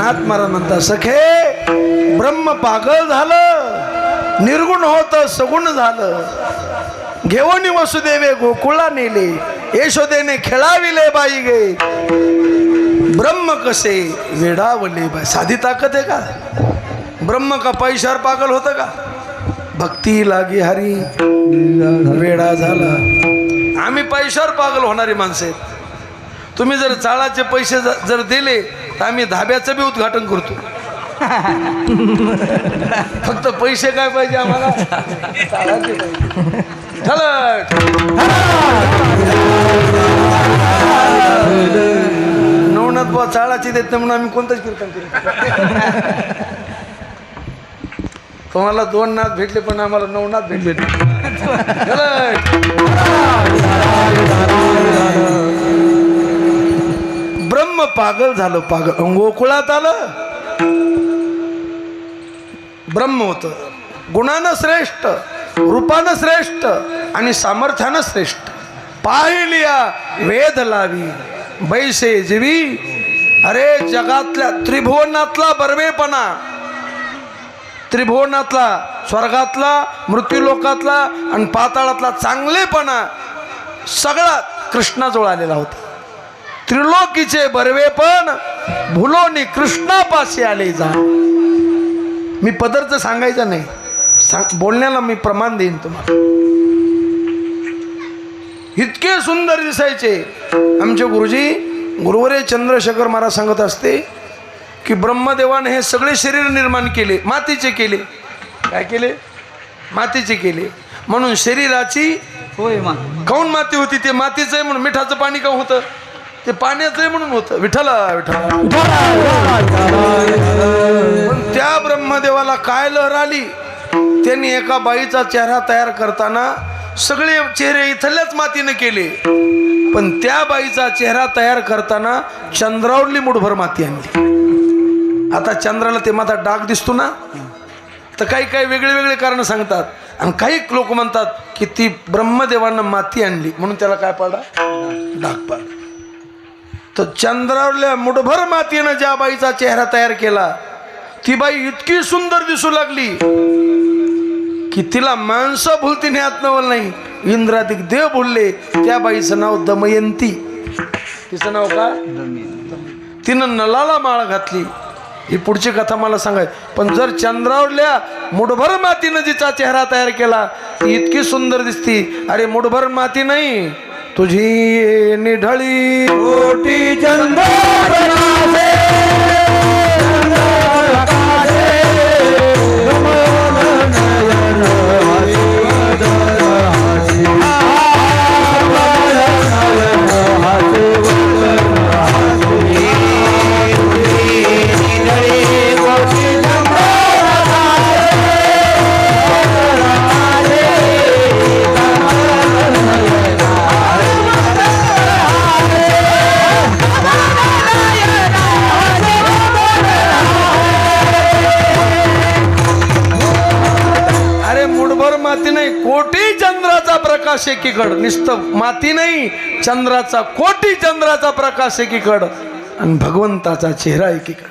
महात्मा म्हणतात सखे ब्रह्म पागल झालं, निर्गुण होत सगुण झालं. घेऊन वसुदेवे गोकुळा नेले, यशोदेने खेळाविले बाई गे. ब्रह्म कसे वेडावले बाई. साधी ताकद आहे का? ब्रह्म का पैशावर पागल होतं का? भक्ती लागी हरी वेडा झाला. आम्ही पैशावर पागल होणारी माणसं आहेत. तुम्ही जर चाळाचे पैसे जर दिले तर आम्ही धाब्याचं बी उद्घाटन करतो. फक्त पैसे काय पाहिजे आम्हाला? चाळाचे पाहिजे. नवनाथ बुवा चाळाची देत नाही म्हणून आम्ही कोणतंच कीर्तन करू. तुम्हाला 2 नाथ भेटले पण आम्हाला 9 नाथ भेटले. ब्रह्म पागल झालं. पागल गोकुळात आलं. ब्रह्म होतं गुणानं श्रेष्ठ, रूपानं श्रेष्ठ आणि सामर्थ्यानं श्रेष्ठ. पाहिलिया वेद लावी बैसे जीवी. अरे जगातल्या त्रिभुवनातला बर्वेपणा, त्रिभुवनातला स्वर्गातला मृत्यूलोकातला आणि पाताळातला चांगलेपणा सगळा कृष्णाजवळ आलेला होता. त्रिलोकीचे बर्वेपण भुलोनी कृष्णापाशी आले जा. मी पदरचं सांगायचं नाही, बोलण्याला मी प्रमाण देईन तुम्हाला. इतके सुंदर दिसायचे आमचे गुरुजी. गुरुवरे चंद्रशेखर महाराज सांगत असते की ब्रह्मदेवाने हे सगळे शरीर निर्माण केले, मातीचे केले. काय केले? मातीचे केले. म्हणून शरीराची काऊन माती होती? ते मातीचं आहे म्हणून. मिठाचं पाणी का होतं? ते पाण्याचं आहे म्हणून होतं. विठ्ठला विठ्ठला. पण त्या ब्रह्मदेवाला काय लहर आली? त्यांनी एका बाईचा चेहरा तयार करताना सगळे चेहरे इथल्याच मातीने केले, पण त्या बाईचा चेहरा तयार करताना चंद्रावरली मुठभर माती आणली. आता चंद्राला ते माझा डाग दिसतो ना, तर काही काही वेगळे वेगळे कारण सांगतात. आणि काही लोक म्हणतात की ती ब्रह्मदेवानं माती आणली म्हणून त्याला काय पडला? डाग पडला. तर चंद्रावरल्या मुठभर मातीनं ज्या बाईचा चेहरा तयार केला, ती बाई इतकी सुंदर दिसू लागली की तिला माणसं भुलती न्यात नवल नाही. इंद्रादिक देव बोलले. त्या बाईचं नाव दमयंती. तिचं नाव काय? तिनं नलाला माळ घातली. ही पुढची कथा मला सांगाय. पण जर चंद्रावरल्या मुठभर मातीनं जिचा चेहरा तयार केला ती इतकी सुंदर दिसती. अरे मुठभर माती नाही, तुझी निढळी कोटी चंद्र माती नाही, कोटी चंद्राचा प्रकाश एकीकड. नुसतं माती नाही, चंद्राचा कोटी चंद्राचा प्रकाश एकीकड आणि भगवंताचा चेहरा एकीकड.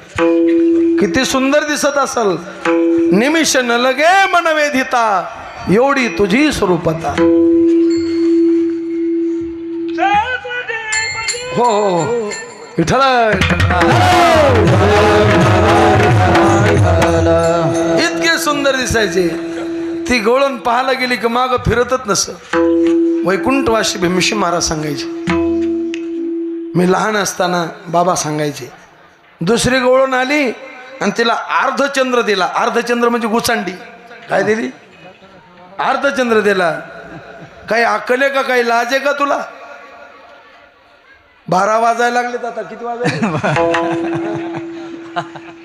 किती सुंदर दिसत असल. निमिष न लगे मन वेधिता, एवढी तुझी स्वरूपता. हो हो विठ्ठल. इतके सुंदर दिसायचे. ती गवळण पाहायला गेली की माग फिरतच नस. वैकुंठवासी भीमशी महाराज सांगायचे. मी लहान असताना बाबा सांगायचे, दुसरी गवळण आली आणि तिला अर्धचंद्र दिला. अर्धचंद्र म्हणजे गुचांडी. काय दिली? अर्धचंद्र दिला. काही अक्कल आहे का? काही लाज आहे का तुला? 12 वाजायला लागलेत. आता किती वाजायले?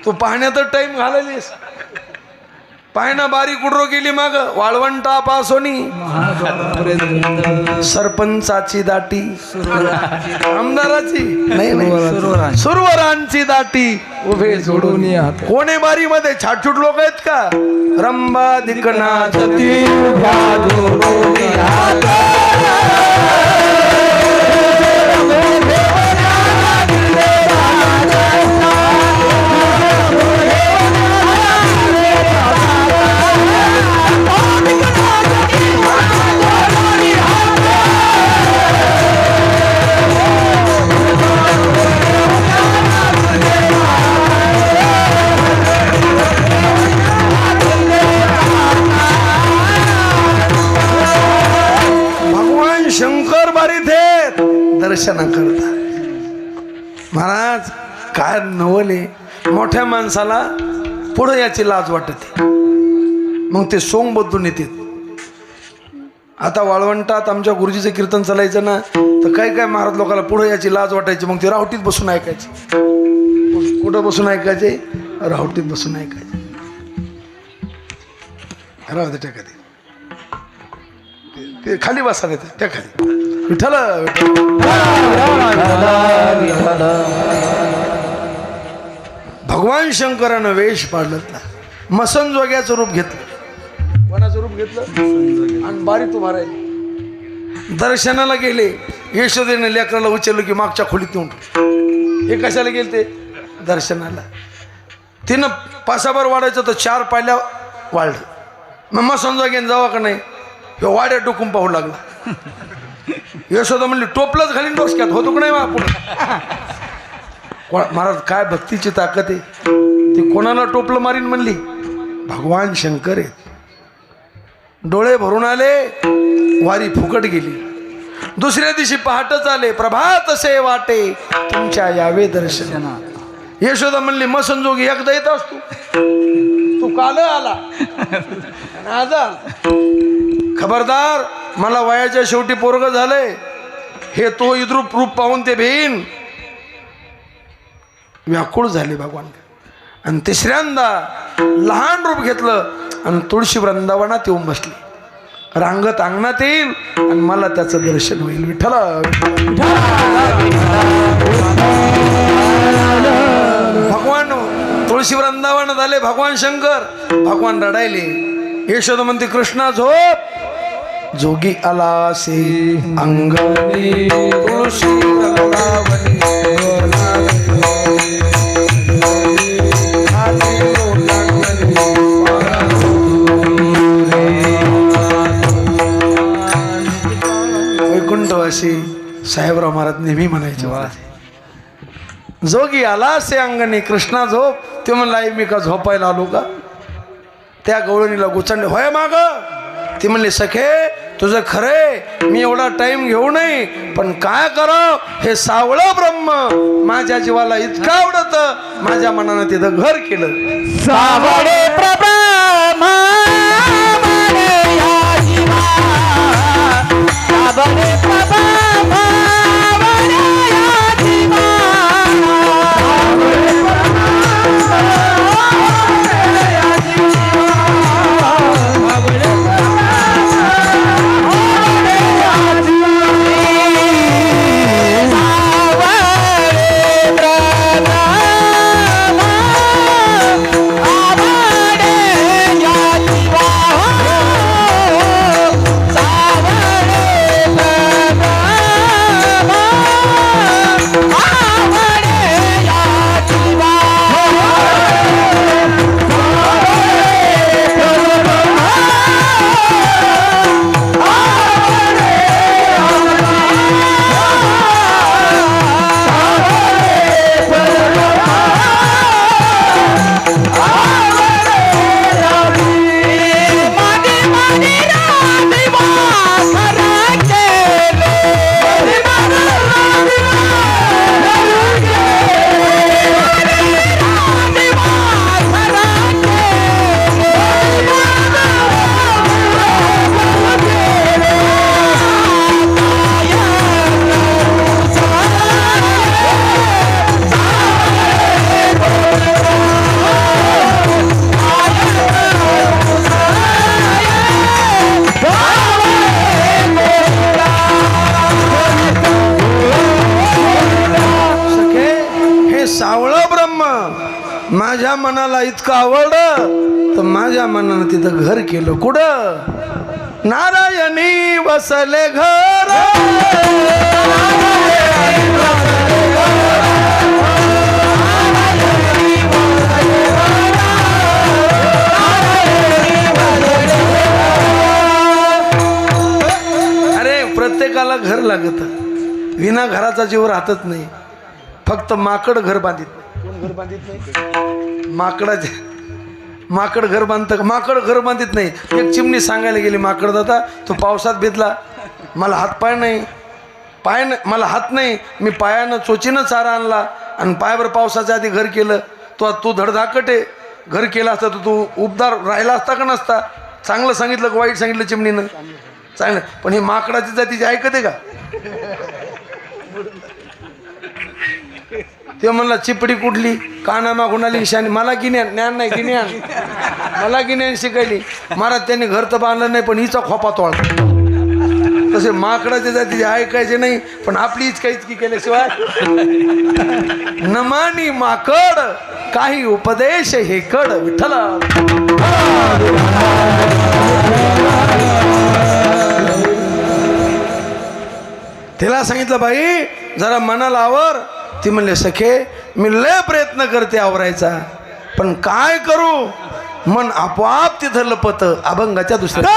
तू पाहण्यातच टाइम घालवलीस. पायना बारी कुडरो गेली माग वाळवंटा पासोनी. सरपंचाची दाटी, आमदाराची नाही नाही सुरवरांची दाटी उभे जोडून. कोणे बारी मध्ये छाटछूट लोक आहेत का? रंबा दिकनाथ दर्शन करता. महाराज काय नवले, मोठ्या माणसाला पुढे याची लाज वाटते, मग ते सोंग बदलून येते. आता वाळवंटात आमच्या गुरुजीचं कीर्तन चालायचं ना, तर काय काय महाराज लोकांना पुढे याची लाज वाटायची, मग ते रावटीत बसून ऐकायचे. कुठं बसून ऐकायचे? रावटीत बसून ऐकायचे. राहू दे त्या खाली, ते खाली बसा त्या खाली. विठ्ठल भगवान शंकरानं वेश पाडला, मसनजोग्याचं रूप घेतलं. कोणाचं रूप घेतलं? आणि बारीत उभा राहिले. दर्शनाला गेले, यशोदेने लेकराला उचललं की मागच्या खोलीत नेऊन. हे कशाला गेले? ते दर्शनाला. तिनं पासाभर वाढायचं तर 4 पायल्या वाढलं. मग मसनजोग्याने जावा का नाही? हे वाड्या डोकून पाहू लागला. यशोदा म्हणली टोपलंच घालीन डोसक्यात, होतो का नाही आपण? महाराज काय भक्तीची ताकद आहे. ती कोणाला टोपलं मारीन म्हणली? भगवान शंकर आहेत. डोळे भरून आले, वारी फुकट गेली. दुसऱ्या दिवशी पहाटच आले, प्रभात असे वाटे तुमच्या यावे दर्शना. यशोदा म्हणली मसनजोगी एकदा येत असतो, तू काल आला आज आला. खबरदार, मला वयाच्या शेवटी पोरग झालंय, हे तो इद्रूप रूप पाहून ते भेईन. व्याकुळ झाले भगवान. आणि तिसऱ्यांदा लहान रूप घेतलं आणि तुळशी वृंदावनात येऊन बसली. रांगत अंगणात येईल आणि मला त्याचं दर्शन होईल. विठ्ठल भगवान तुळशी वृंदावनात आले. भगवान शंकर, भगवान रडायले. यशोदा म्हणते कृष्णा झोप. जोगी आला से अंगणी तुळशी वृंदावनी. वैकुंठवासी साहेबराव महाराज नेहमी म्हणायचे, जोगी आला से अंगणी कृष्णा झोप. ते म्हणला मी का झोपायला आलो का? त्या गवळणीला गुचंडे होय माग. ती म्हणली सखे तुझं खरंय, मी एवढा टाइम घेऊ नये, पण काय करावं, हे सावळं ब्रह्म माझ्या जीवाला इतकं आवडत, माझ्या मनानं तिथं घर केलं. सावळे प्रब्रह्म सावळे प्रब्रह्म माझ्या मनाला इतकं आवडलं तर माझ्या मनानं तिथं घर केलं. कुठं? नारायणी वसले घर. अरे प्रत्येकाला घर लागत, विना घराचा जीव राहतच नाही. फक्त माकड घर बांधित नाही. कोण घर बांधित नाही? माकड घर बांधतं. माकड घर बांधित नाही. एक चिमणी सांगायला गेली माकड दादा तू पावसात भिजला, मला हातपाय नाही, पायानं मला हात नाही, मी पायानं चोचीनं चारा आणला आणि पायावर पावसाच्या आधी घर केलं. तू धडधाकट आहे, घर केलं असतं तर तू उबदार राहिला असता का नसता? चांगलं सांगितलं का वाईट सांगितलं चिमणीनं? चांगलं. पण हे माकडाची जातीची ऐकते का? ते म्हणला चिपडी कुठली काना मागून आली शानी. मला गिन्यान ज्ञान नाही, गिन्यान मला गिन्यान शिकायली. महाराज त्यांनी घर तर बांधलं नाही पण हिचा खोपा तोडला. तसे माकडाच्या जातीचे ऐकायचे नाही पण आपली इचकी केल्याशिवाय नमानी माकड काही उपदेश हे कड विठ्ठल. तिला सांगितलं बाई जरा मनाला आवर. ती म्हणले सखे मी लय प्रयत्न करते आवरायचा पण काय करू, मन आपोआप तिथं लपत अभंगाच्या दुसऱ्या.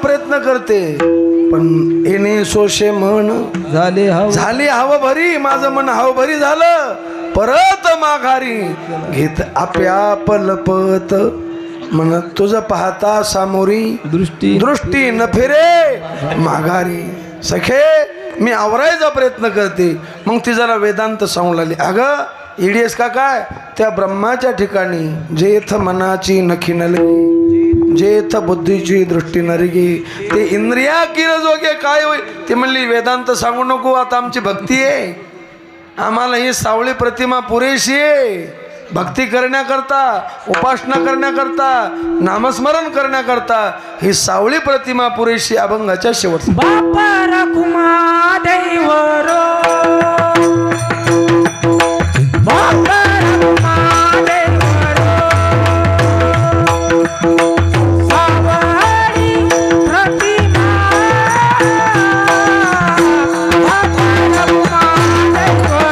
प्रयत्न करते पण येणे सोशे मन झाली हवं भरी. माझं मन हवं भरी झालं परत माघारी घेत आप्या पलपत मन तुझं पाहता सामोरी दृष्टी न फिरे माघारी. सखे मी आवरायचा प्रयत्न करते. मग ती जरा वेदांत सांगू लागली. अगं इडियस का काय त्या ब्रह्माच्या ठिकाणी जेथ मनाची नखी नलगी जेथ बुद्धीची दृष्टी नरगी ते इंद्रिया किर जोगे काय होय. ती म्हणली वेदांत सांगू नको, आता आमची भक्ती आहे, आम्हाला ही सावळी प्रतिमा पुरेशी आहे. भक्ती करण्याकरता उपासना करण्याकरता नामस्मरण करण्याकरता ही सावळी प्रतिमा पुरेशी. अभंगाच्या शेवट बापा रखुमा देवरो बापा रखुमा देवरो सावळी प्रतिमा बापा रखुमा देवरो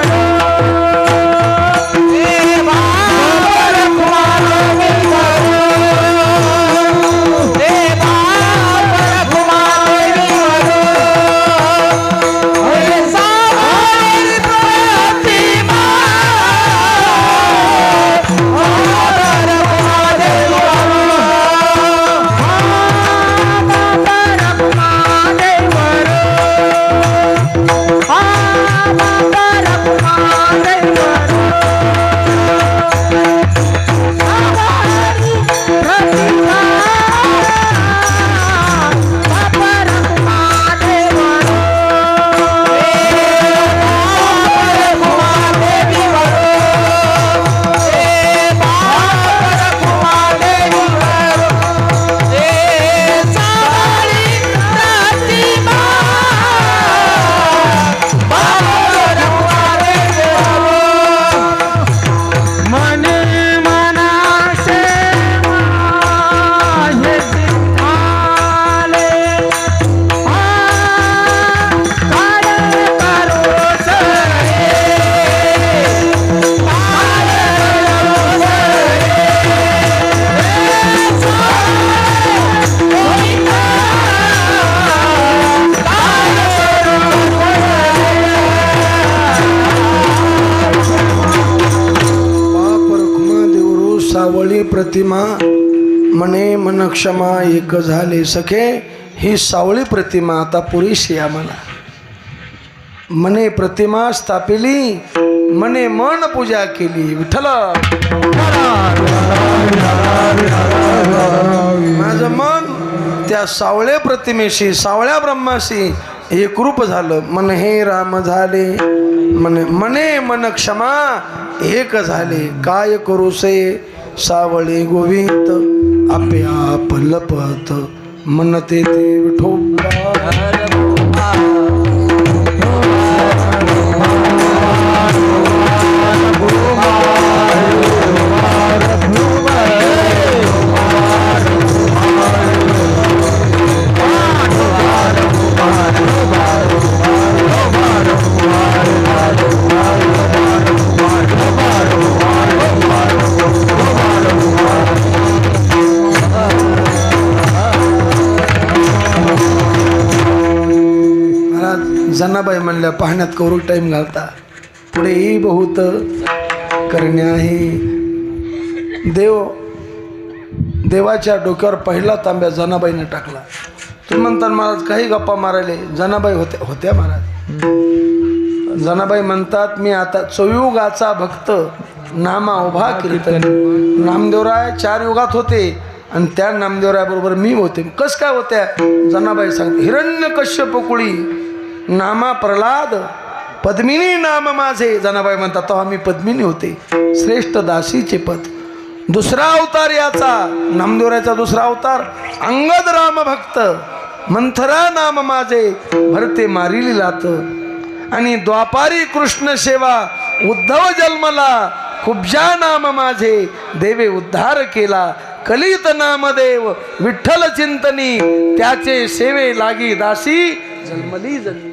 प्रतिमा मने मन क्षमा एक झाले सखे. ही सावळी प्रतिमा आता पुरेशी आम्हाला. मने प्रतिमा स्थापिली, मने मन पूजा केली. विठ्ठल माझं मन त्या सावळे प्रतिमेशी, सावळ्या ब्रह्माशी एकरूप झालं. मन हे राम झाले, मने मन क्षमा एक झाले. काय करूसे सावळे गोविंद, आपे आप लपत मन तेथे विठोबा. जनाबाई म्हणल्या पाहण्यात करू टाइम घालता, पुढेही बहुत करणे आहे. देवाच्या डोक्यावर पहिला तांब्या जनाबाईने टाकला. तुम्ही म्हणता महाराज काही गप्पा मारायले, जनाबाई होत्या महाराज. जनाबाई म्हणतात मी आता चौयुगाचा भक्त, नामा उभा कीर्तन. नामदेवराय 4 युगात होते आणि त्या नामदेवराय बरोबर मी होते. कस काय होत्या जनाबाई सांगते. हिरण्यकश्यप कुळी नामा प्रल्हाद, पद्मिनी नाम माझे. जनाबाई म्हणतात तेव्हा मी पद्मिनी होते. श्रेष्ठ दासीचे पद. दुसरा अवतार याचा नामदेवराचा दुसरा अवतार अंगद राम भक्त. मंथरा नाम माझे, भरते मारिली लात. आणि द्वापारी कृष्ण सेवा उद्धव जन्मला. कुब्जा नाम माझे, देवे उद्धार केला. कलित नामदेव विठ्ठल चिंतनी, त्याचे सेवे लागी दासी जन्मली जन्मी.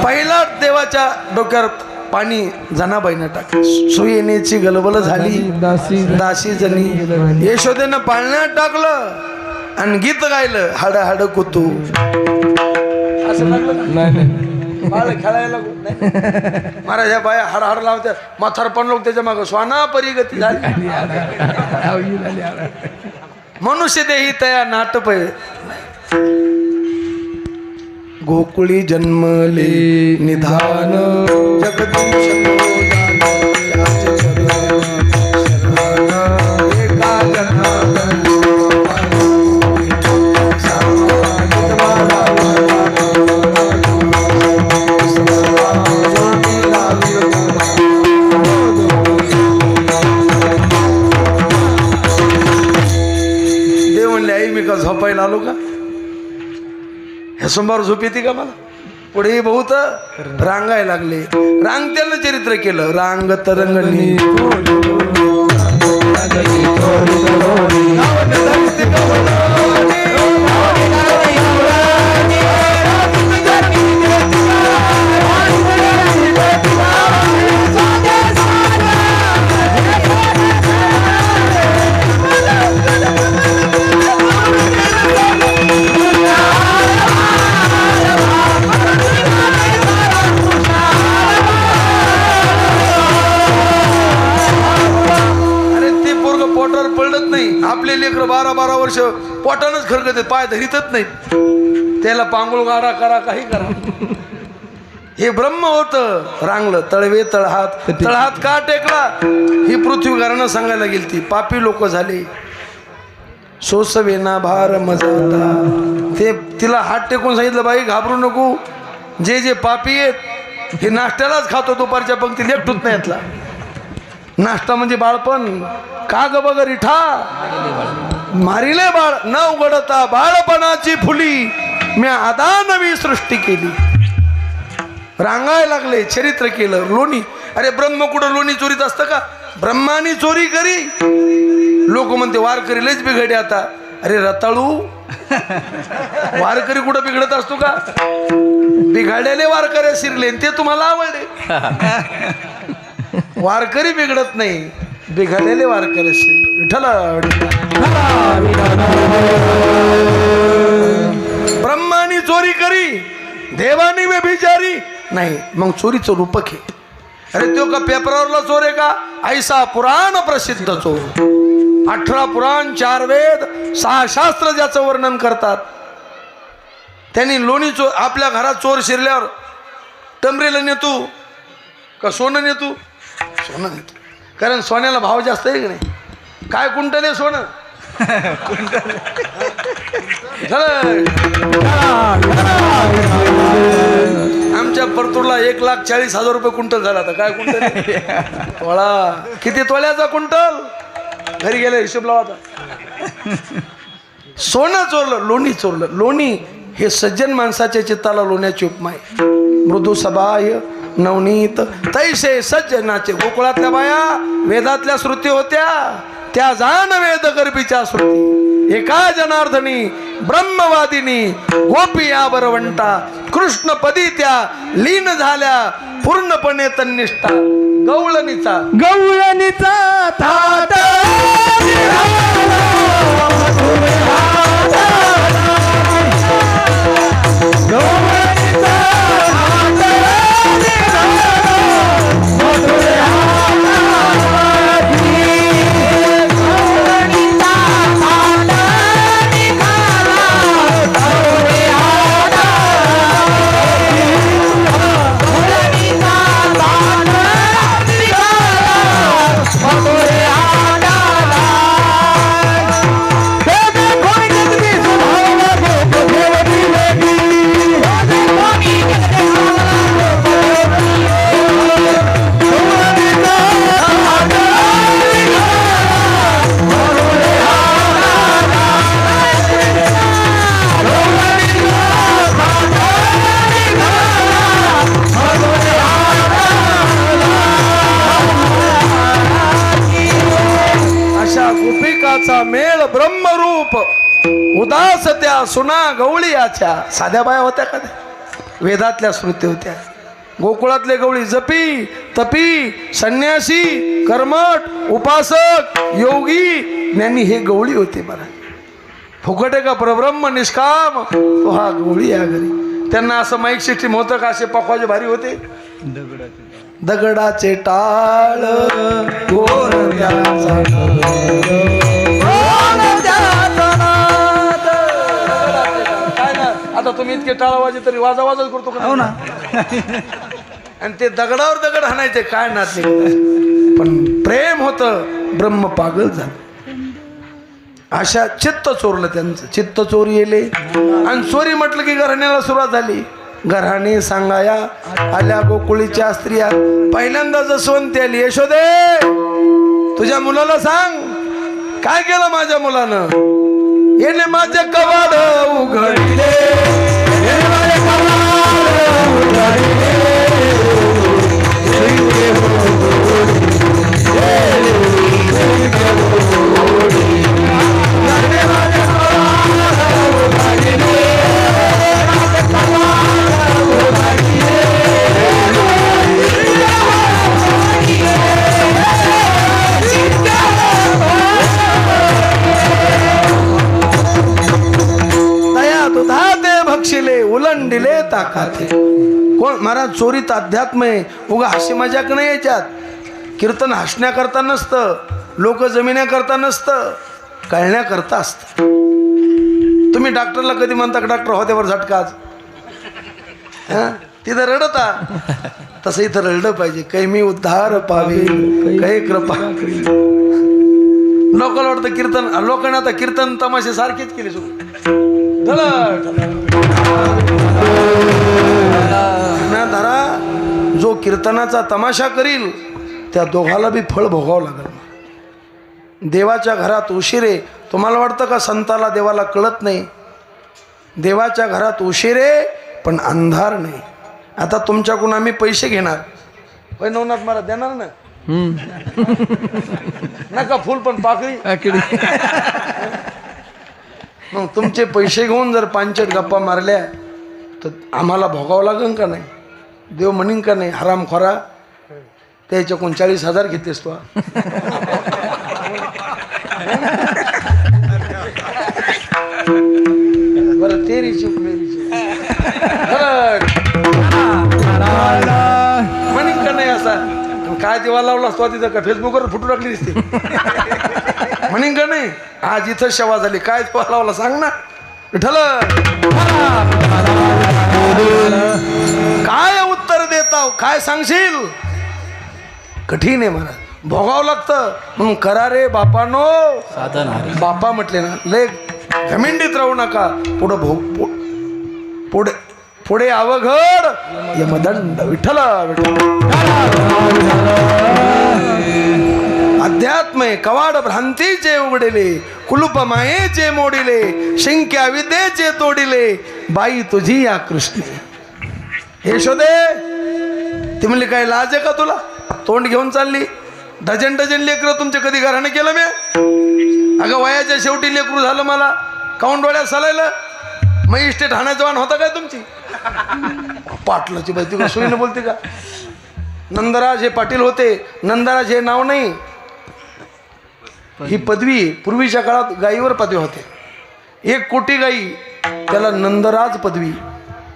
पहिला देवाच्या डोक्यावर पाणी जनाबाईनं टाकलं. सुयेनेची गलबल झाली दासी जनी. यशोदेनं पाळण्यात टाकलं आणि गीत गायलं, हाड हाड कुतू. असं लागलं बाळ खेळायला महाराज ह्या बाया हाड हाड लावत्या. म्हातारपण लोक त्याच्या मागं स्वाना परिगती झाली. मनुष्य देही तया नाटपय. गोकुळी जन्मले निधान, जगदीश याचे चरण शरण. एका जन्मात देव म्हणले आई मी का झोपायला आलो का? ह्या सोमवार झोप येते का मला? पुढे बहुत रांगायला लागले. रांगत्यानं चरित्र केलं. रांग तरंगणी आपले लेकर 12-12 वर्ष पोटानच खरगत, पाय धरीतच नाही. त्याला पांगुळ गाडा करा काही करा. हे ब्रह्म होतं. रांगलं तळवे तळहात. तळहात का टेकला ही पृथ्वी घरानं सांगायला गेली. ती पापी लोक झाले. सोसवेना भार मजाता. ते तिला हात टेकून सांगितलं बाई घाबरू नको. जे जे पापी आहेत हे नाश्त्यालाच खातो. दुपारच्या पंक्ती लेखटूत नाही यातला. नाश्ता म्हणजे बाळपण. का ग बघ रिठा मारिले बाळ न उघडता बाळपणाची फुली, मी आदा नवी सृष्टी केली. रांगायला लागले. चरित्र केलं. लोणी. अरे ब्रह्म कुठं लोणी चोरीत असतं का? ब्रह्मानी चोरी करी. लोक म्हणते वारकरी लयच बिघडे आता. अरे रताळू वारकरी कुठं बिघडत असतो का? बिघाडलेले वारकरी शिरले ते तुम्हाला आवडले. वारकरी बिघडत नाही, बिघडलेले वारकरी शिरले. विठ्ठल ब्रह्मानी चोरी करी, देवानी वे बिचारी नाही. मग चोरीचं रूपक आहे. अरे तो का पेपरावरला चोर आहे का? ऐसा पुराण प्रसिद्ध चोर. 18 पुराण, 4 वेद, 6 शास्त्र ज्याचं वर्णन करतात. त्यांनी लोणी चोर आपल्या घरात चोर शिरल्यावर टमरेला नेतो का सोनं नेतो? सोनं नेतो, कारण सोन्याला भाव जास्त आहे की नाही. काय कुंटल आहे सोनं? आमच्या परतूरला 1,40,000 रुपये कुंटल झाला. तर काय कुंटल आहे? तोळा. किती तोळ्याचा कुंटल? घरी गेले हिशोब लावाचा. सोनं चोरलं, लोणी चोरलं. लोणी हे सज्जन माणसाच्या चित्ताला लोण्याची उपमा आहे. मृदू सबाय नवनीत तैसे सज्जनाचे. गोकुळातल्या बाया वेदातल्या श्रुती होत्या, त्या जाण वेद गर्भीच्या श्रुती. एका जनार्दनी ब्रह्मवादिनी गोपी या बरवंटा. कृष्णपदी त्या लीन झाल्या पूर्णपणे तन्निष्ठा. गवळणीचा थाट मेळ ब्रह्मरूप उदास त्या सुना गवळी याच्या. साध्या बाया होत्या का? वेदातल्या श्रुती होत्या. गोकुळातले गवळी जपी तपी संन्यासी कर्मठ उपासक योगी ज्ञानी हे गवळी होते. बरं फुकटे का परब्रह्म निष्काम तो हा गवळी या घरी. त्यांना असं माईक सिस्टीम होतं का? असे पकवाजे भारी होते. दगडाचे टाळ आता तुम्ही इतके टाळावाजे तरी वाजावाजच करतो का? हो ना. आणि ते दगडावर दगड हाणायचे काय नाचले. पण प्रेम होतं, ब्रह्म पागल झालं. अशा चित्त चोरलं त्यांचं. चित्त चोरी येले आणि चोरी म्हटलं की घराण्याला सुरुवात झाली. घराणे सांगाया आल्या गोकुळीच्या स्त्रिया. पहिल्यांदा जसवंती आली. यशोदे तुझ्या मुलाला सांग काय केलं माझ्या मुलानं. येणे माझे कवाड उघडले, येणे माझे कवाड उघडले. बक्षिले उलंडिले ताकाते. कोण महाराज चोरीत अध्यात्म आहे. उगा हशी मजाक नाही याच्यात. कीर्तन हसण्याकरता नसतं, लोक जमिण्याकरता नसतं, कळण्याकरता असतं. तुम्ही डॉक्टरला कधी म्हणता का डॉक्टर होत्यावर झटका आज? तिथं रडता तसं इथं रडलं पाहिजे. काही मी उद्धार पावेल काही कृपा. लोकांना वाटतं कीर्तन, लोकांना आता कीर्तन तमाशे सारखेच केले सुरू. धरा जो कीर्तनाचा तमाशा करील त्या दोघाला बी फळ भोगावं लागेल. देवाच्या घरात उशिरे. तुम्हाला वाटतं का संताला देवाला कळत नाही? देवाच्या घरात उशिरे पण अंधार नाही. आता तुमच्याकडून आम्ही पैसे घेणार. होय नवनाथ महाराज देणार ना? नका फुल पण पाकळी. मग तुमचे पैसे घेऊन जर पांचट गप्पा मारल्या तर आम्हाला भोगावं लागेल का नाही? देव म्हणीन का नाही हराम खोरा त्याच्याकडून 40,000 घेतेस तू. बरं तेरी चूक मेरी चूक. म्हणीन का नाही असा? काय दिवा लावला असतो तिथं का फेसबुकवर फोटो टाकली दिसते. म्हणीन का नाही आज इथं सेवा झाली काय दिवा लावला सांग ना. विठ्ठल काय उत्तर देता, काय सांगशील? कठीण आहे मला, भोगावं लागतं. म्हणून करा रे बापानो साधन. बापा म्हटले ना, लय घमेंडीत राहू नका. पुढे पुढे अवघड यमदंड. विठ्ठल अध्यात्म कवाड भ्रांतीचे उघडिले, कुलूप मायेचे मोडिले, शिंक्या विद्येचे तोडिले, बाई तुझी या कृष्ण. यशोदे ती म्हणली काय लाज आहे का तुला? तोंड घेऊन चालली. डझन डझन लेकरं तुमचे कधी घराने केलं मी? अगं वयाच्या शेवटी लेकरू झालं मला, काऊन डोळ्यात सलायला? मग इस्टेट हाणायचं वाण होता काय तुमची? पाटलाची बाई तुला सोयीनं बोलते का? नंदराज हे पाटील होते. नंदराज हे नाव नाही, ही पदवी. पूर्वीच्या काळात गायीवर पदवी होते. 1 कोटी गाई त्याला नंदराज पदवी,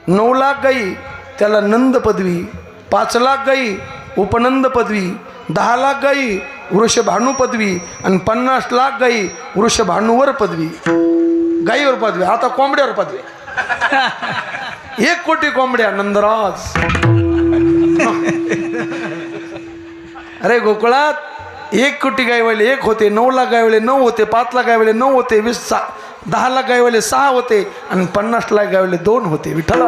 9 लाख गाई त्याला नंद पदवी, 5 लाख गाई उपनंद पदवी, 10 लाख गाई वृषभानू पदवी आणि 50 लाख गाई वृषभानूवर पदवी. गाईवर पदवी. आता कोंबड्यावर पदवी. 1 कोटी कोंबड्या नंदराज. अरे गोकुळात 1 कोटी गायवाले 1 होते, 9 लाख गायवाले 9 होते, 5 लाख गायवाले 9 होते, 10 लाख गायवाले 6 होते आणि 50 लाख गायवाले 2 होते. विठ्ठल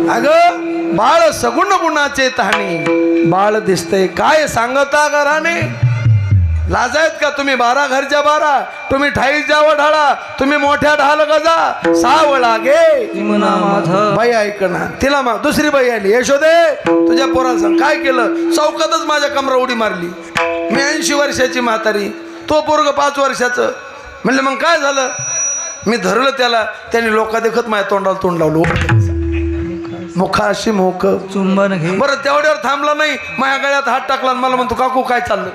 अगं बाळ सगुण गुणाचे तहाणी, बाळ दिसतंय काय सांगता घराने? लाजायत का तुम्ही? 12 घरच्या 12, तुम्ही 28 जावं ढाळा, तुम्ही मोठ्या ढाल गजा सावळा गे बाई. ऐक ना, तिला दुसरी बाई आली. यशोदे तुझ्या पोराला सांग काय केलं? चौकातच माझ्या कमरा उडी मारली. मी 80 वर्षाची म्हातारी, तो पोरग 5 वर्षाचं. म्हणलं मग काय झालं? मी धरलं त्याला, त्याने लोका देखत माझ्या तोंडाला तोंड लावलं. मुखाशी मोक चुंबन घे. बरं तेवढ्यावर थांबला नाही, माझ्या गळ्यात हात टाकला आणि मला म्हणतो काकू काय चाललं?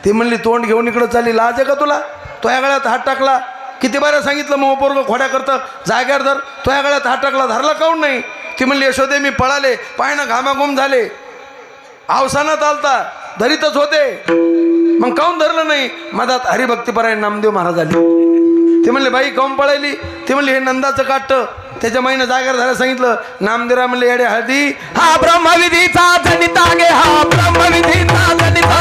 ती म्हणली तोंड घेऊन इकडं चालली. लाज आहे का तुला? तो या गळ्यात हात टाकला. किती बाऱ्या सांगितलं मग पोरग खोड्या करतं, जाग्यावर धर. तो या गळ्यात हात टाकला, धरला काऊन नाही? ती म्हणली यशोदे मी पळाले, पायनं घामाघूम झाले, अवसानात आलता, धरीतच होते, मग काऊन धरलं नाही? मधात हरिभक्तीपरायण नामदेव महाराज आले. ते म्हणले बाई काऊन पळायली? ते म्हणले हे नंदाचं काट. त्याच्या महिना जागर झालं सांगितलं. नामदेवरा म्हणले येडे हळदी हा ब्रह्मविधीचा जनिता गे, हा ब्रह्मविधीचा जनिता.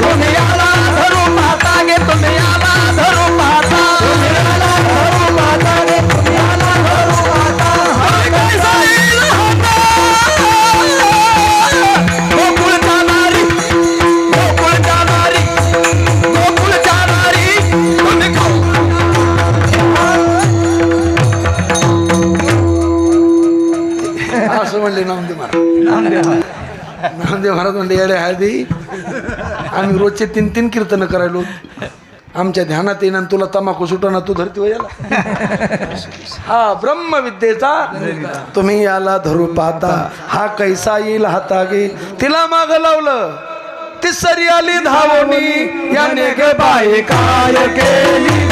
तुम्ही याला धरू पाहता गे, तुम्ही याला धरू पाहता, तुम्ही याला धरू पाहता गे, तुम्ही याला धरू पाहता. गोकुळच्या नारी, गोकुळच्या नारी, गोकुळच्या नारी तुम्ही असं म्हणले नामदेव महाराज. नामदेव महाराज म्हणले येडे हळदी आम्ही रोजचे 3-3 कीर्तन करायलो, आमच्या ध्यानात येईन तुला तमाखू सुटना, तू धरती याला. हा ब्रह्मविद्येचा तुम्ही याला धरू पाहता, हा कैसा येईल हाता गे. तिला माग लावलं, तिसरी आली धावणी, याने गे बाई काय केली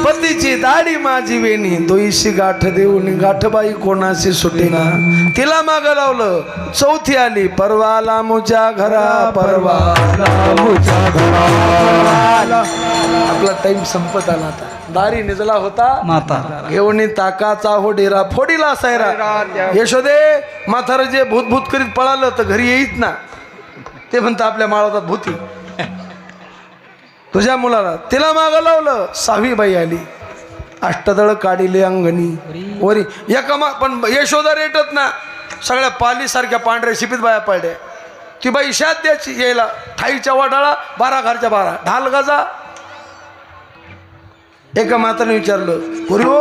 पतीची दाढी माझी वेणी, दोईशी गाठ देऊन गाठबाई कोणाशी सुटेना. तिला माग लावलं. चौथी आली परवा लामुच्या घरा, परवा लामुच्या घरा. आपला टाइम संपत आला. आता दारी निजला होता माता घेऊन ताकाचा हो डेरा फोडीला सायरा. यशोदे म्हातारं जे भूत भूत करीत पळालं तर घरी येईत ना. ते म्हणतं आपल्या माळात भूती तुझ्या मुलाला. तिला मागं लावलं. 6वी बाई आली. अष्टदळ काढिले अंगणी वरी एका पण यशोदा रेटत ना. सगळ्या पालीसारख्या पांढऱ्या शिपीत बाया पडल्या. ती बाई शाद द्यायची यायला. ठाईच्या वाटाळा 12 घरच्या 12 ढाल गाजा. एका माताने विचारलं पुरी हो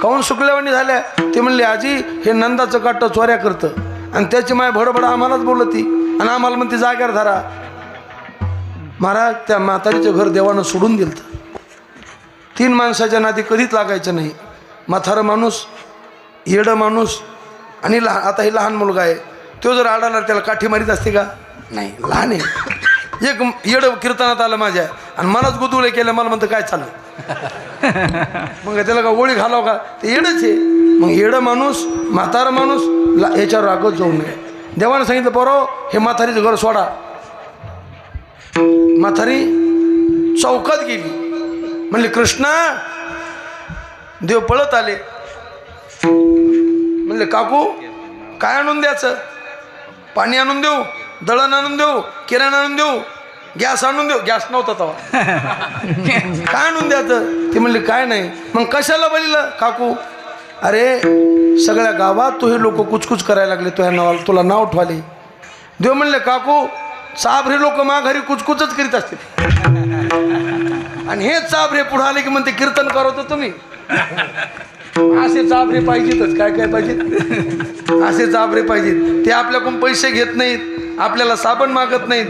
काऊन सुकल्यावानी झाल्या? ती म्हणली आजी हे नंदाचं काट चोऱ्या करतं आणि त्याची माय भडभड आम्हालाच बोलती आणि आम्हाला म्हणते जाग्यावर धरा. महाराज त्या म्हातारीचं घर देवानं सोडून दिलं. 3 माणसाच्या नादी कधीच लागायचं नाही. म्हातारं माणूस, येडं माणूस आणि आता हे लहान मुलगा आहे. तो जर आढळला त्याला काठी मारीत असते का? नाही, लहान आहे. एक येडं कीर्तनात आलं माझ्या. आणि मलाच गुदुले केलं. मला म्हणतं काय चाललं. मग त्याला का गोळी घालाव का, ते येडच आहे. मग येडं माणूस म्हातारा माणूस याच्यावर रागत जाऊ नये. देवानं सांगितलं पोराव हे म्हातारीचं घर सोडा. म्हातारी चौकात गेली. म्हणले कृष्णा. देव पळत आले. म्हणले काकू काय आणून द्यायचं, पाणी आणून देऊ, दळण आणून देऊ, किराणा आणून देऊ, गॅस आणून देऊ. गॅस नव्हता तेव्हा. काय आणून द्यायचं. ते म्हणले काय नाही. मग कशाला बोललं काकू. अरे सगळ्या गावात तू हे लोक कुचकुच करायला लागले, तुझ्या नावाला तुला नाव ठेवाले. देव म्हणले काकू चाभरे लोक माघारी कुचकुचच करीत असतील आणि हे चाभरे पुढे आले की म्हणते कीर्तन करवतो तुम्ही. असे चाभरे पाहिजेतच. काय काय पाहिजेत असे चाभरे पाहिजेत. ते आपल्याकडून पैसे घेत नाहीत, आपल्याला साबण मागत नाहीत,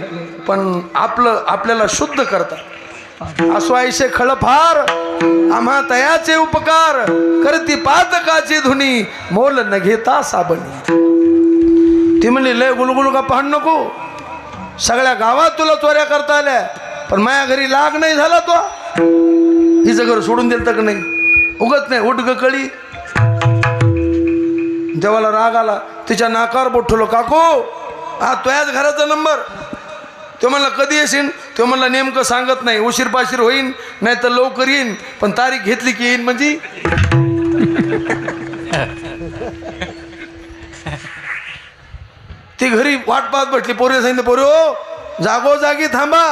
पण आपल्याला शुद्ध करतात. असो ऐसे खळफार आम्हा तयाचे उपकार करती पातकाची धुनी मोल न घेता साबणी. ती म्हणली लय गुलगुल का पाहण नको. सगळ्या गावात तुला चोऱ्या करता आल्या, पण माझ्या घरी लाग नाही झाला तो. हिचं घर सोडून दिलं तर नाही उगत नाही. उठ ग कळी. देवाला राग आला. तिच्या नाकावर बोट ठेवलं. काकू हा तुझ्याच घराचा नंबर. तो म्हणला कधी येशील. तो म्हणला नेमकं सांगत नाही, उशीर पाशीर होईन नाही तर लवकर येईन, पण तारीख घेतली की येईन. म्हणजे ती घरी वाट पाहत बसली. पोरी सांगितलं पोरी हो जागोजागी थांबा,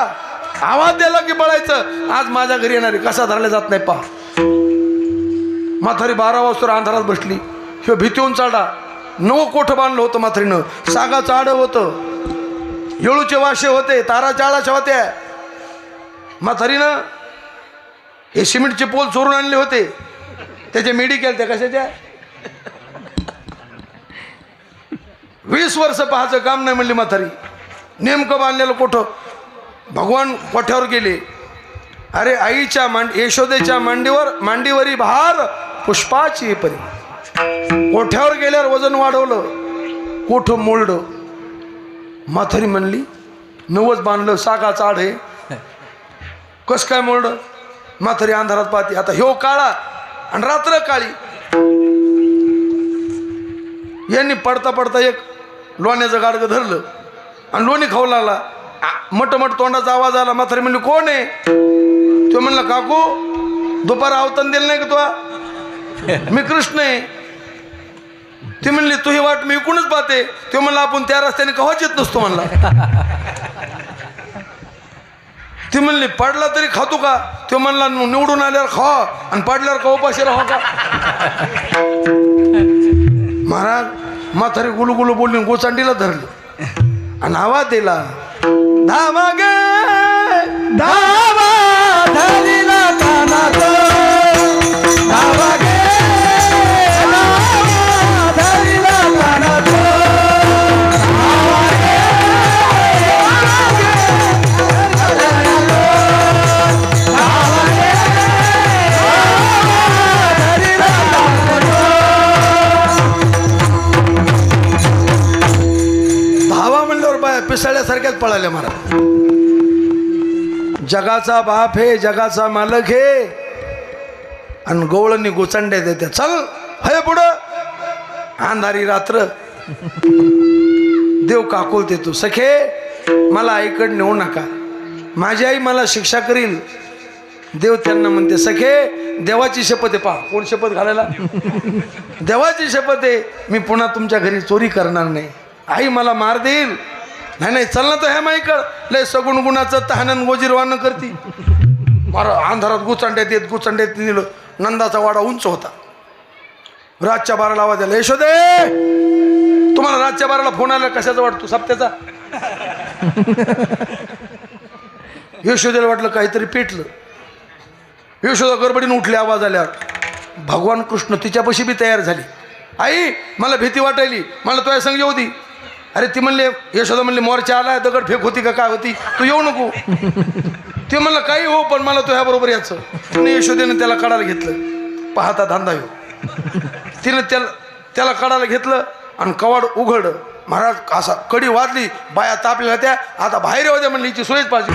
आवाज द्याला की बळायचं. आज माझ्या घरी येणारी कसा धरला जात नाही पहा. म्हातारी 12 वाजता अंधारात बसली. ह्यो भीतीहून चाडा. 9 कोठं बांधलं होतं म्हातारीनं. सागाचं आडं होतं, येळूचे वाशे होते, तारा चाळाच्या होत्या. म्हातारीनं हे सिमेंटचे पोल चोरून आणले होते. त्याचे मेडिकल त्या कशाच्या 20 वर्ष पाहायचं काम नाही म्हणली म्हातारी. नेमकं बांधलेलं कोठं. भगवान कोठ्यावर गेले. अरे आईच्या यशोदेच्या मांडीवरी भार पुष्पाची परी. कोठ्यावर गेल्यावर वजन वाढवलं, कोठ मोडलं. म्हातारी म्हणली 9च बांधलं, सागा चाड आहे, कस काय मोडलं. म्हातारी अंधारात पाहते. आता ह्यो काळा आणि रात्र काळी. यांनी पडता पडता एक लोण्याचं गाडगं धरलं आणि लोणी खाऊ लागला. मटमट तोंडाचा आवाज आला. म्हातारी म्हणली कोण आहे. तो म्हणला काकू दुपार अवतन दिलं नाही का तुला. मी कृष्ण आहे. ती म्हणली तू ही वाट मी इकूनच पाहते. तो म्हणला आपण त्या रस्त्याने कवाच येत नसतो म्हणला. ती म्हणली पडला तरी खातो का. तो म्हणला निवडून आल्यावर खावा आणि पडल्यावर का उपाशी राहा का. महाराज म्हातारी गुलुगुलू बोलली, गोचांडीला धरलं आणि आवाज दिला. धावा गे धावा धरीला कानात. धावा गे धावा धरीला कानात. पिसाळ्यासारख्याच पळाल्या महाराज. जगाचा बाप हे, जगाचा मालक हे, आणि गवळणी गोचंड्या देते. चल हय पुढं. अंधारी रात्र. देव काकुल देतो. सखे मला आईकडे नेऊ नका, माझी आई मला शिक्षा करील. देव त्यांना म्हणते सखे देवाची शपथ आहे. पहा कोण शपथ घालायला. देवाची शपथ आहे मी पुन्हा तुमच्या घरी चोरी करणार नाही. आई मला मार देईल. नाही नाही चल ना तर ह्या माईकड लय सगुण गुणाचं तहानन गोजीरवानं करती. मारा अंधारात गुचांड्यात दिलं. नंदाचा वाडा उंच होता. रातच्या 12ला आवाज आला. यशोदे तुम्हाला रातच्या 12ला फोन आला कशाचा वाटतो. सप्त्याचा. यशोदेला वाटलं काहीतरी पेटलं. यशोदा गडबडीने उठली आवाज आल्यावर. भगवान कृष्ण तिच्यापाशी बी तयार झाली. आई मला भीती वाटायली, मला तुझ्या संग येऊ दे. अरे ती म्हणले यशोदा म्हणली मोर्चा आलाय, दगड फेक होती का काय होती, तू येऊ नको. ते म्हणलं काही हो पण मला तुझ्या बरोबर यायचं. तिने यशोदेने त्याला काढायला घेतलं. पाहता धांदा येऊ. तिने त्याला काढायला घेतलं आणि कवाड उघडलं. महाराज असा कडी वाजली. बाया तापल्या होत्या. आता बाहेर होत्या म्हणली हिची सोयच पाहिजे.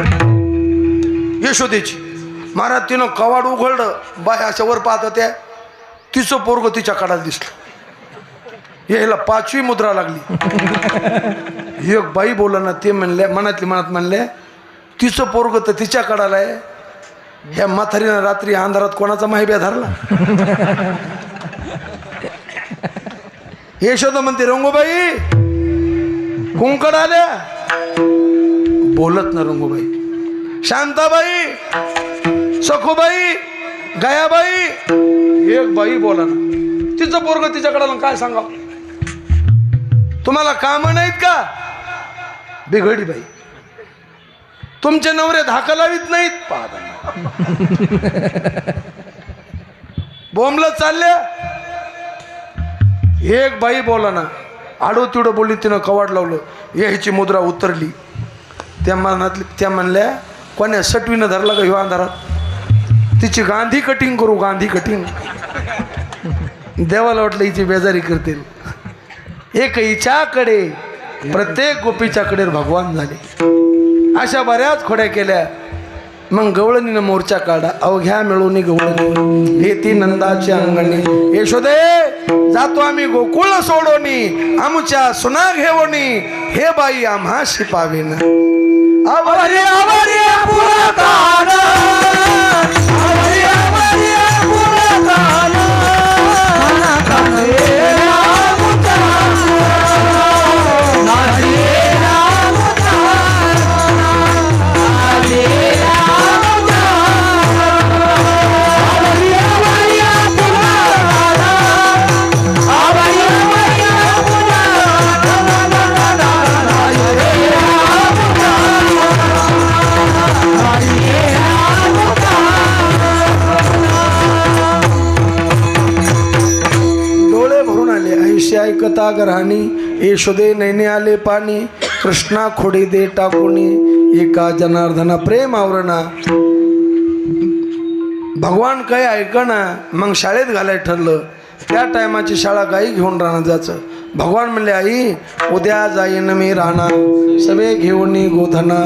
यशोदेची. महाराज तिनं कवाड उघडलं, बाय अशा वर पाहत होत्या, तिचं पोरग तिच्या कडाला दिसलं. यायला 5वी मुद्रा लागली. एक बाई बोला ना, ते म्हणले मनातली मनात म्हणले तिचं पोरग तर तिच्या कडाला आहे, ह्या म्हातारीनं रात्री अंधारात कोणाचा माहिब्या धरला. यशोदा म्हणते रंगूबाई कुंकड आल्या, बोलत ना रंगूबाई. शांताबाई, सखूबाई, गयाबाई, एक बाई बोला ना, तिचं पोरग तिच्याकडे काय सांगा. तुम्हाला काम नाहीत का? बिघडी बाई. तुमचे नवरे धाका लावित नाहीत, बोंबलं चालल्या. एक बाई बोला ना, आडो तिडं बोलली, तिनं कवाड लावलं, यायची मुद्रा उतरली. त्या मनातली त्या म्हणल्या कोण्या सटवीनं धरला का ह्यो अंधारात, तिची गांधी कटिंग करू, गांधी कटिंग. देवाला वाटलं हिची बेजारी करतील. एक हिच्याकडे प्रत्येक गोपीच्याकडे भगवान झाले. अशा बऱ्याच खोड्या केल्या. मग गवळणीनं मोर्चा काढा, अवघ्या मिळून गवळणी येती नंदाची अंगणी. यशोदे जातो आम्ही गोकुळ सोडोनी, आमच्या सुना घेवणी, हे बाई आम्हा शिपावेन. आवरी आवरी पुरतान, आवरी आवरी पुरतान, मना कांदे रामुचा, नाचे रामुचा, नाचे रामुचा. आवरी आवरी पुरतान, आवरी आवरी पुरतान, नाचे रामुचा. डोळे भरून आले आयुष्य ऐकता ग्रहाणी, यशोदे नैने आले पाणी, कृष्णा खोडी दे टाकुनी, एका जनार्दना प्रेम आवरणा. भगवान काही ऐकना. मग शाळेत घालाय ठरलं. त्या टायमाची शाळा गाई घेऊन राहणं जायचं. भगवान म्हणले आई उद्या जाईन मी राहणार, सवे घेऊन गोधना.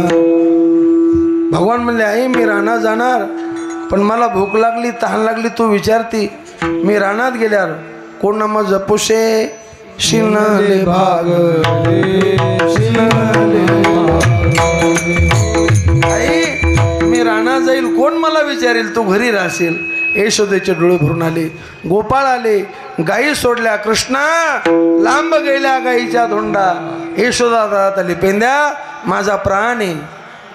भगवान म्हणले आई मी रानात जाणार, पण मला भूक लागली, तहान लागली, तू विचारती. मी रानात गेल्यावर कोण मग जपुशे शिनले भाग, आई मी रानात जाईल, कोण मला विचारेल, तू घरी राहशील. यशोदेचे डोळे भरून आले. गोपाळ आले, गायी सोडल्या. कृष्णा लांब गेल्या गाईच्या धोंडा. यशोदा दारात आली, पेंद्या माझा प्राण आहे,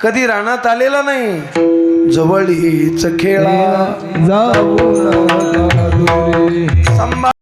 कधी रानात आलेला नाही, जवळीच खेळा जाऊ.